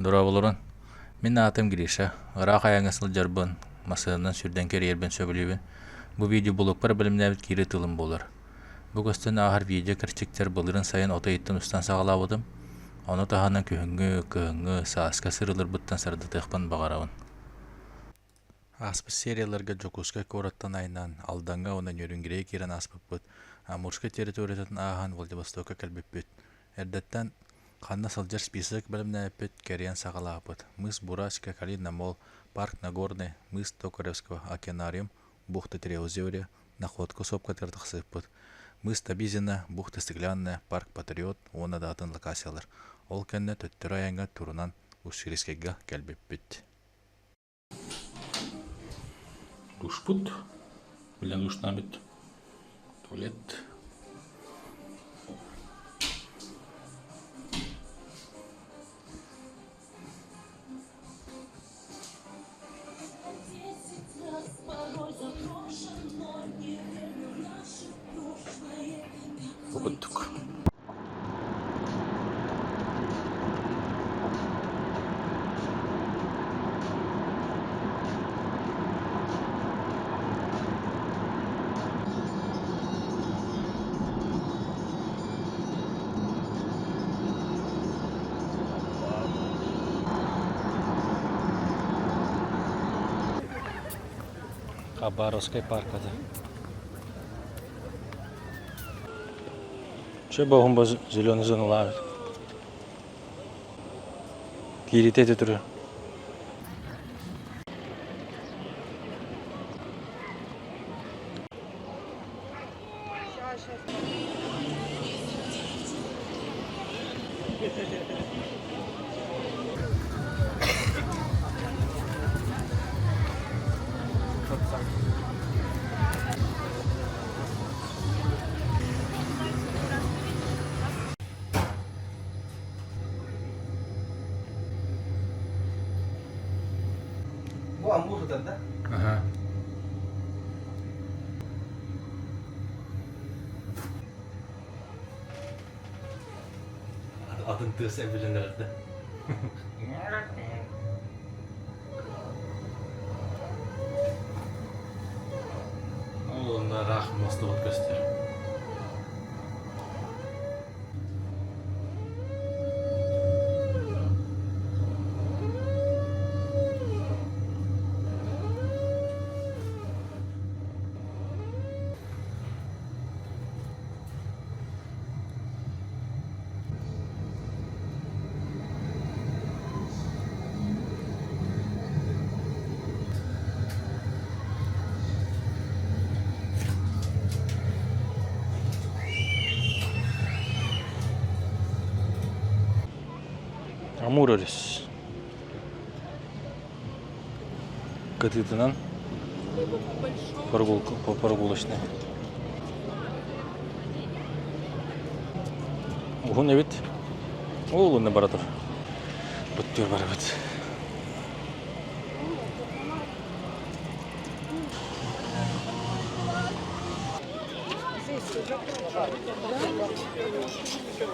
Дора болорун. Мен атым Гриша. Ыраак аяңа сылжарбын. Масыынан сүрден керербен сөбүлүбүн. Бу видео блогпар билимнәбит кире тылым болар. Бу көстөн ахар видео кирчиктер былырын сайын отойттан устан сагалабыдым. Оны таханан кыһыҥҥы сааска сырылыр буттан сардытыхпан багарабын. Аспы серияларга жокуска кораттан айнан алданга онан йөрүнгирей кирен аспыппыт. Амурска территориятын аахан Владивостокка кэлбиппит. Эрдеттен ханна сылжар список билимнәбит керен сагалаапыт. Мыс Бурачка, Калина Мол, Парк Нагорный, мыс Токаревского, Океанариум, бухта Треозерья, Находка сопка тыртыксыппыт. Мыс Табизина, бухта Стеклянная, Парк Патриот, оны датын локациялар. Ол кэнне төттөр аянга турунан Уширискега кэлбиппит. Душпут, билен душнабит, туалет. Погодтук. Хабаровский парк это. Че богом зеленый зону лавит. Кирите туру. Bu Ambur'dan da. Aha. Adın tığsa bilinirdi. Onlar rahmasta ot göster. Амурорис. Катытынан прогулка по прогулочной. Угу, вид. Улы баратор. Буттер барабит.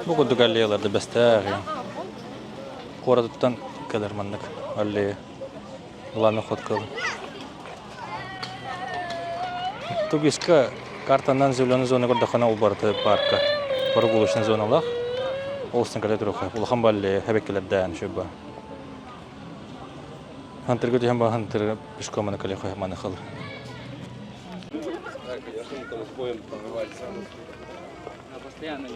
Бу галлеяларда бестәгъ. Коратыттан кадерманнык аллея. Главный ход кыл. Тугиска картанан зеленый зона гордахана улбарты парка. Прогулочная зона лах. Олстан калетруха. Улхан балле хабеккелерден шуба. Хантер гөти хам хантер пешком калехо маны хыл. Постоянно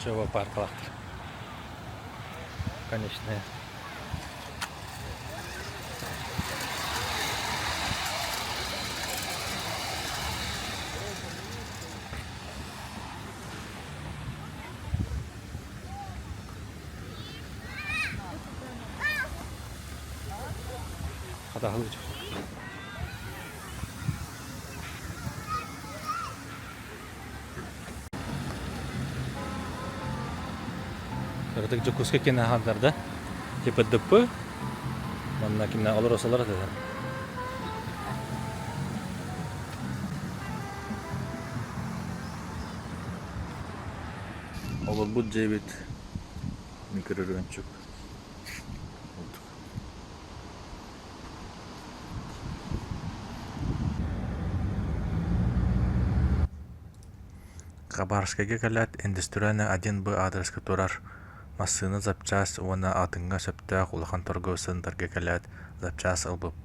Чего парк, конечно. Катахылыч. Кырдык жокуска кене хандарда. Типа ДП. Манна кимне алыр осалар да. Olur bu cebit mikroröntgen. Хабаровскага калат индустриальный 1Б адреска турар. Массыны запчас уна атынга сөптөк улахан торгосын тарга калат запчас албып.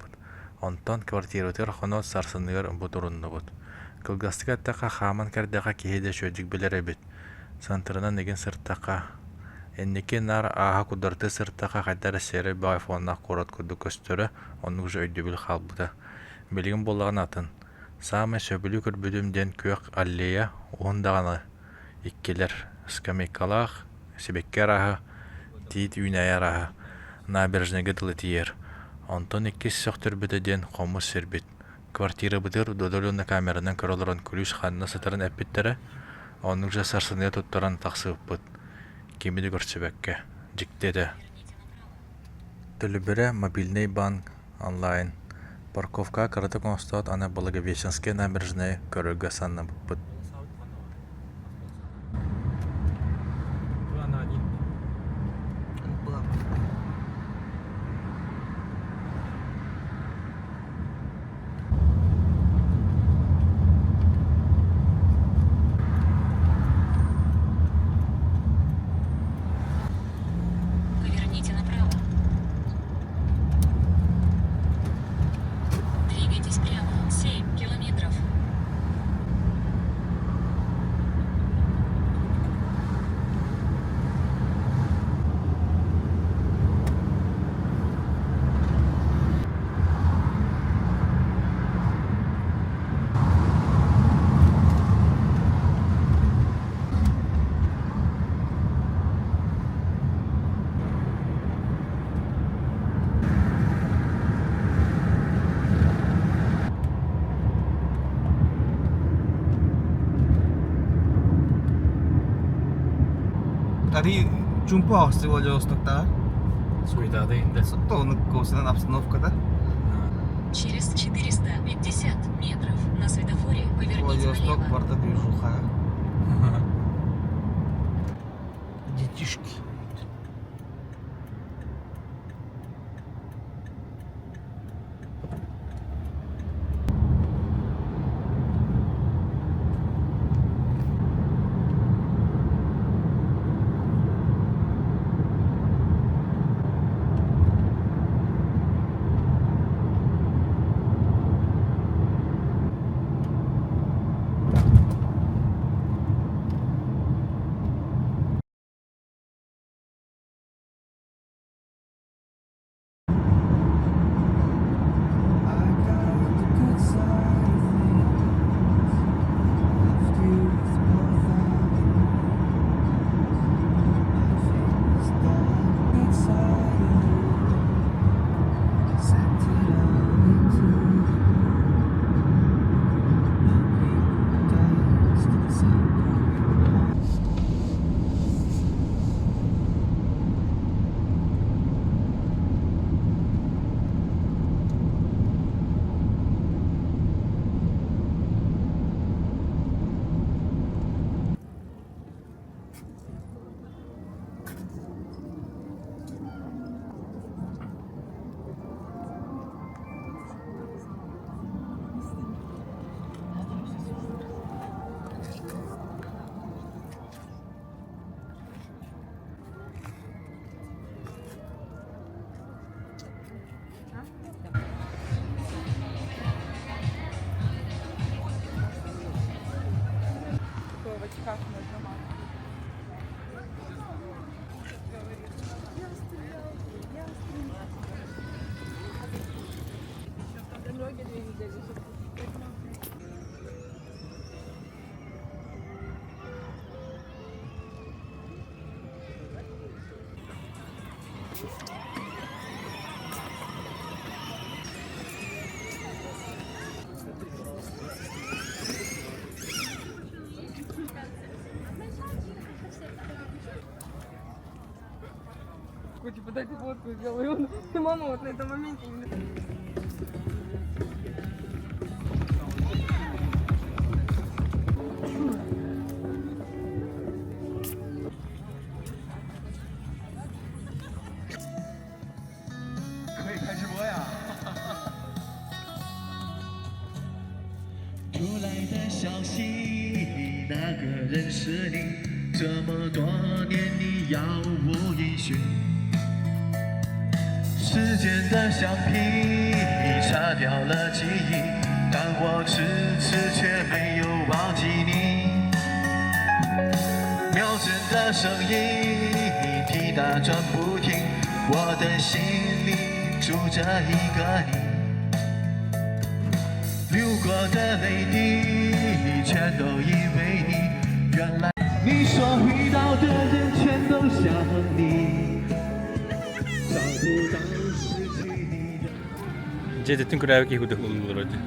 Онтон квартиротер хонот сарсыныгар бу турунну бут. Кылгастыга така хаман кардага киһиде шөҗик билер бит. Сантрана неген сыртака. Эннеке нар аха кударты сыртака хаддар сере байфонна корот курду көстөрө, onu уже өйдөбүл халбыта. Билген боллаган атын. Самы сөбүлү көрбүдүм ден көк аллея ондаганы иккелер скамейкалах себеккераха тиит үйнаяраха набережныйга дылы тиер. Онтон икки сөктөрбүдө ден комуз сербит. Квартира бытыр додолуна камеранан көрөлөрөн күлүш ханна сатарын эппиттере. Оның жа сарсыны туттаран тақсыппыт. Кемиді көрсебекке. Жиктеді. Төлібірі мобильный банк онлайн. Парковка кырыты констат ана Благовещенский набережной көрігі санна бұппыт. Tadi jumpa сегодня Восток-то. Суета да. Что на обстановка-то? Через 450 метров на светофоре поверните Владивосток, налево. порта движуха. Детишки. Как можно мало? Дороги 2 недели. дайте фотку сделаю. Мама вот на этом моменте.时间的橡皮擦掉了记忆，但我迟迟却没有忘记你。秒针的声音滴答转不停，我的心里住着一个你。流过的泪滴全都因为你，原来你说遇到的人全都像你，找不到失去你的。 Жететін күрәбі кей күдік ұлылыр өді.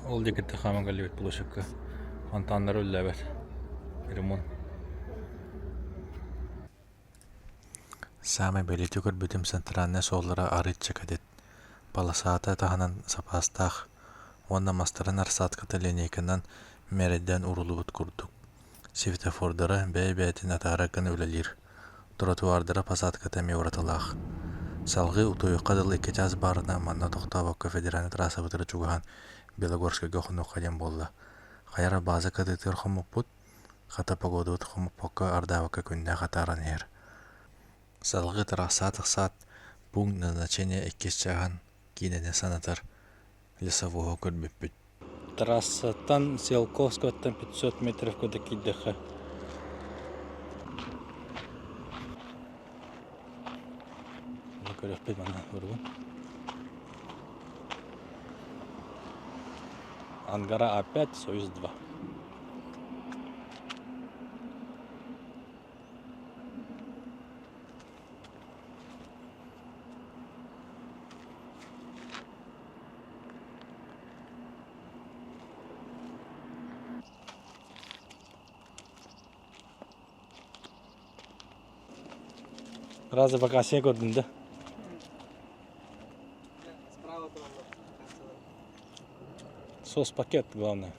Ол декетті қаман кәлебет бұл өшіккі. Антанлар өлі әбәт. Ремон. Самай бәлеті көрбетім сентранне соллара арыт чекадет. Баласаата тағынан сапастақ. Онна мастарын арсатката ленейкінен мередден урулубут курдук. Светофордары бәй-бәйтін атаракын өлелер. Тротуардары пасатката меуратылақ. Салғы утойыққа дыл 2 час барына манна тоқтаваққа федераны трасса бұтыры чугахан Белогорскага хонуқаден болла. Қайара базы кадытыр хомуппут, хата погодут хомуппока ардавака күнне хатаран ер. Салғы трасса тықсат, пункт назначения 2 чаган кинене санатар лесового көрбеппіт. Трассатан Селковскаттан 500 метров көді киддіқі. Көріппет мана көргін. Ангара опять Союз 2. Разве вакансия көрдің да? Сос-пакет главное.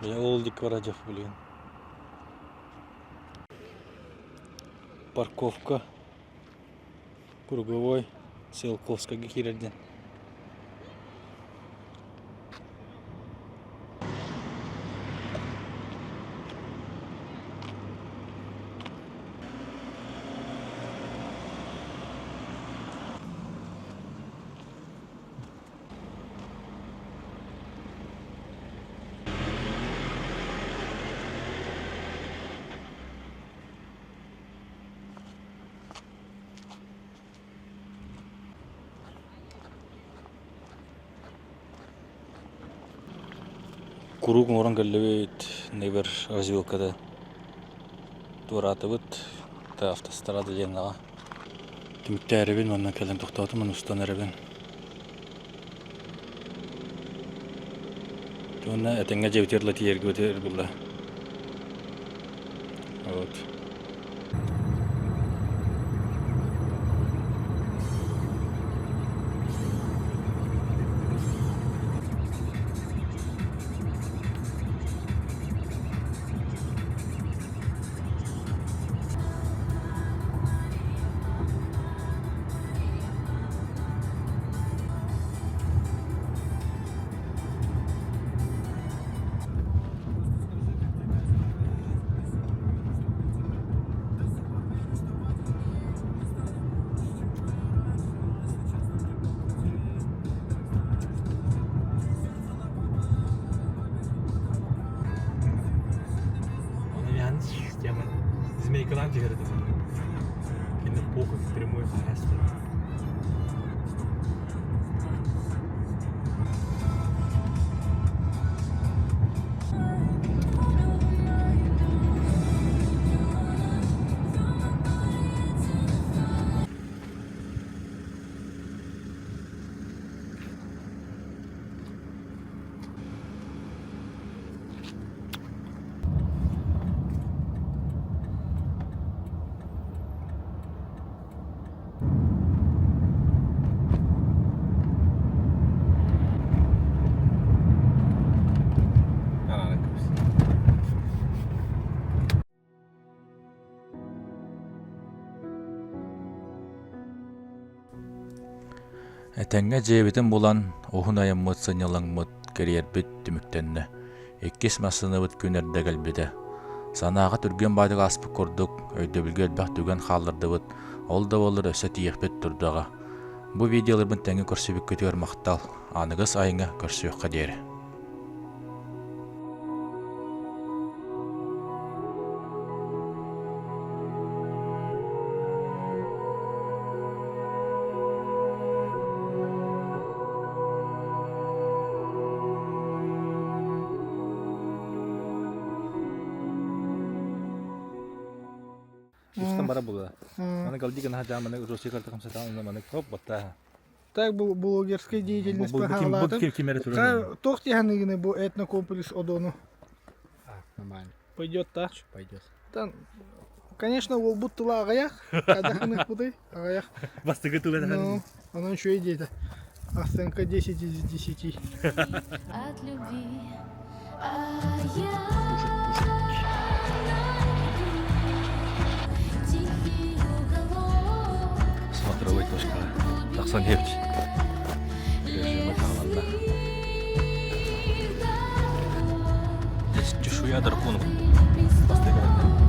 Я олдик Ворадев, блин. Парковка. Круговой. Селковская Гиральдин. курук моран галлебет невер развилкада туратыбыт та автострада денага тимтәребен манна кален туктатым ман устан эребен Жона этенге жебитерле тиерге өтер булла вот Система измерикалан тигерди. Кине похуй прямой хаст. Этеңге жебитин булан ухун айыммыт сынялаңмыт кериербит түмүктенне. Эккис масыныбыт күнерде гэлбиде. Санаға түрген байдык аспы курдук, өйдөбүлгө элбах түген халлардыбыт, ол да болыр өсө тиекпет турдага. Бу видеоларбын теңге көрсөбүк көтөр мактал, аныгыс айыңа көрсөкка дери. Устан бара була. Мана галди гана хажа мана роси карта камса та мана коп бата. Так блогерская деятельность пахалатым. Тохти ханыгыны бу этнокомплекс Одону. Нормально. Пойдет, так? Пойдет. Там, конечно, ол буттыла агаях, когда ханых буды, агаях. Бастыгы тулы Ну, оно еще и где-то. Оценка 10 из 10. От любви, а я тихий уголок. Смотровой точка. Тахсан хепч. Режимы тағаланда. Здесь чешуя драконов. Бастыгы.